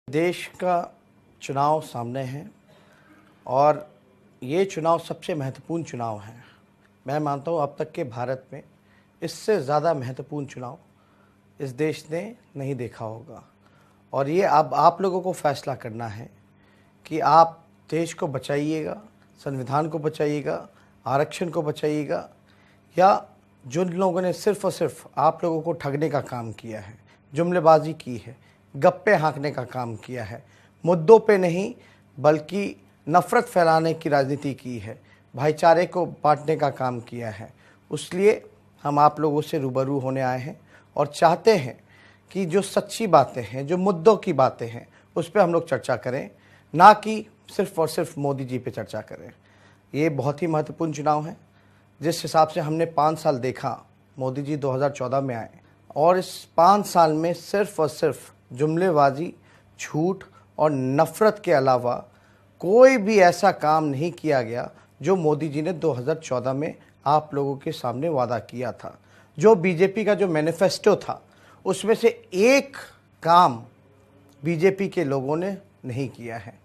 देश का चुनाव सामने है और ये चुनाव सबसे महत्वपूर्ण चुनाव है। मैं मानता हूँ अब तक के भारत में इससे ज़्यादा महत्वपूर्ण चुनाव इस देश ने नहीं देखा होगा। और ये अब आप लोगों को फैसला करना है कि आप देश को बचाइएगा, संविधान को बचाइएगा, आरक्षण को बचाइएगा, या जिन लोगों ने सिर्फ़ और सिर्फ आप लोगों को ठगने का काम किया है, जुमलेबाजी की है, गप्पे हाँकने का काम किया है, मुद्दों पे नहीं बल्कि नफ़रत फैलाने की राजनीति की है, भाईचारे को बांटने का काम किया है। इसलिए हम आप लोगों से रूबरू होने आए हैं और चाहते हैं कि जो सच्ची बातें हैं, जो मुद्दों की बातें हैं, उस पर हम लोग चर्चा करें, ना कि सिर्फ़ और सिर्फ मोदी जी पे चर्चा करें। ये बहुत ही महत्वपूर्ण चुनाव है। जिस हिसाब से हमने 5 साल देखा, मोदी जी 2014 में आए और इस 5 साल में सिर्फ़ और सिर्फ जुमलेबाजी, झूठ और नफ़रत के अलावा कोई भी ऐसा काम नहीं किया गया जो मोदी जी ने 2014 में आप लोगों के सामने वादा किया था। जो बीजेपी का जो मैनिफेस्टो था, उसमें से एक काम बीजेपी के लोगों ने नहीं किया है।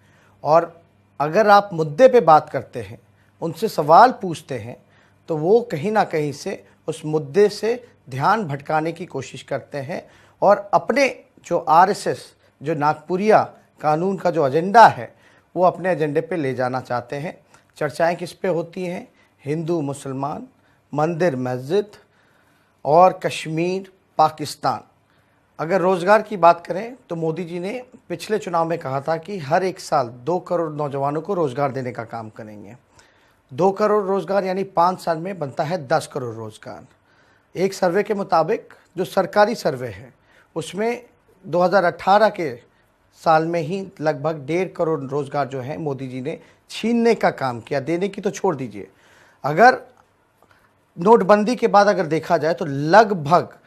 और अगर आप मुद्दे पे बात करते हैं, उनसे सवाल पूछते हैं, तो वो कहीं ना कहीं से उस मुद्दे से ध्यान भटकाने की कोशिश करते हैं और अपने जो आरएसएस, जो नागपुरिया कानून का जो एजेंडा है, वो अपने एजेंडे पे ले जाना चाहते हैं। चर्चाएं किस पे होती हैं? हिंदू मुसलमान, मंदिर मस्जिद और कश्मीर पाकिस्तान। अगर रोज़गार की बात करें तो मोदी जी ने पिछले चुनाव में कहा था कि हर एक साल 2 करोड़ नौजवानों को रोज़गार देने का काम करेंगे। 2 करोड़ रोज़गार यानी 5 साल में बनता है 10 करोड़ रोज़गार। एक सर्वे के मुताबिक, जो सरकारी सर्वे है, उसमें 2018 के साल में ही लगभग 1.5 करोड़ रोज़गार जो है मोदी जी ने छीनने का काम किया। देने की तो छोड़ दीजिए, अगर नोटबंदी के बाद अगर देखा जाए तो लगभग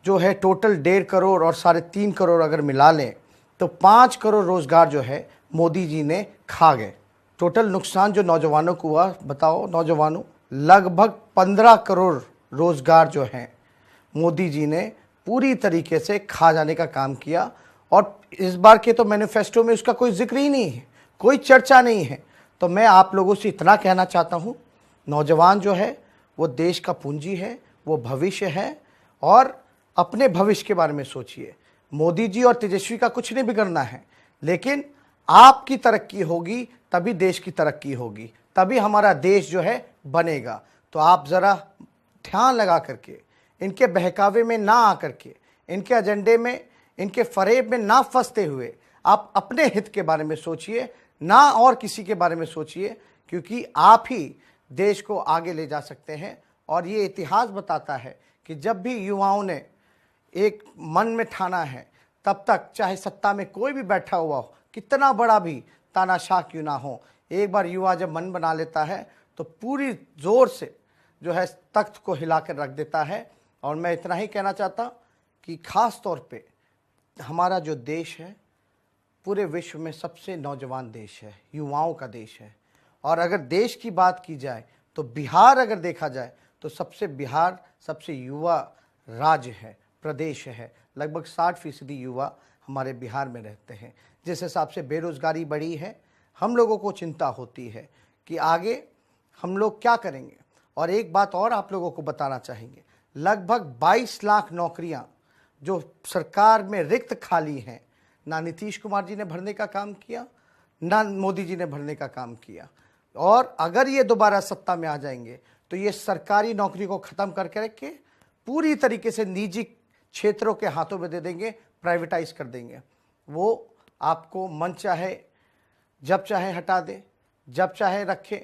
जो है टोटल 1.5 करोड़ और 3.5 करोड़ अगर मिला लें तो 5 करोड़ रोज़गार जो है मोदी जी ने खा गए। टोटल नुकसान जो नौजवानों को हुआ, बताओ नौजवानों, लगभग 15 करोड़ रोज़गार जो हैं मोदी जी ने पूरी तरीके से खा जाने का काम किया। और इस बार के तो मैनिफेस्टो में उसका कोई जिक्र ही नहीं है, कोई चर्चा नहीं है। तो मैं आप लोगों से इतना कहना चाहता हूँ, नौजवान जो है वो देश का पूंजी है, वो भविष्य है, और अपने भविष्य के बारे में सोचिए। मोदी जी और तेजस्वी का कुछ नहीं बिगड़ना है, लेकिन आपकी तरक्की होगी तभी देश की तरक्की होगी, तभी हमारा देश जो है बनेगा। तो आप ज़रा ध्यान लगा करके, इनके बहकावे में ना आकर के, इनके एजेंडे में, इनके फरेब में ना फंसते हुए आप अपने हित के बारे में सोचिए, ना और किसी के बारे में सोचिए, क्योंकि आप ही देश को आगे ले जा सकते हैं। और ये इतिहास बताता है कि जब भी युवाओं ने एक मन में ठाना है, तब तक चाहे सत्ता में कोई भी बैठा हुआ हो, कितना बड़ा भी तानाशाह क्यों ना हो, एक बार युवा जब मन बना लेता है तो पूरी जोर से जो है तख्त को हिला कर रख देता है। और मैं इतना ही कहना चाहता कि ख़ास तौर पे हमारा जो देश है पूरे विश्व में सबसे नौजवान देश है, युवाओं का देश है। और अगर देश की बात की जाए तो बिहार अगर देखा जाए तो बिहार सबसे युवा राज्य है, प्रदेश है। लगभग 60% युवा हमारे बिहार में रहते हैं। जिस हिसाब से बेरोज़गारी बढ़ी है, हम लोगों को चिंता होती है कि आगे हम लोग क्या करेंगे। और एक बात और आप लोगों को बताना चाहेंगे, लगभग 22 लाख नौकरियां जो सरकार में रिक्त खाली हैं, ना नीतीश कुमार जी ने भरने का काम किया, ना मोदी जी ने भरने का काम किया। और अगर ये दोबारा सत्ता में आ जाएंगे तो ये सरकारी नौकरी को ख़त्म करके रखे पूरी तरीके से निजी क्षेत्रों के हाथों में दे देंगे, प्राइवेटाइज कर देंगे। वो आपको मन चाहे जब चाहे हटा दे, जब चाहे रखे,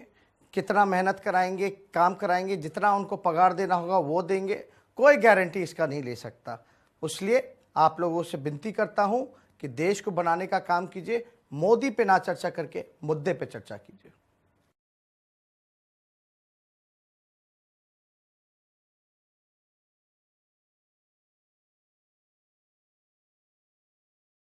कितना मेहनत कराएंगे, काम कराएंगे, जितना उनको पगार देना होगा वो देंगे, कोई गारंटी इसका नहीं ले सकता। इसलिए आप लोगों से विनती करता हूं कि देश को बनाने का काम कीजिए, मोदी पे ना चर्चा करके मुद्दे पे चर्चा कीजिए।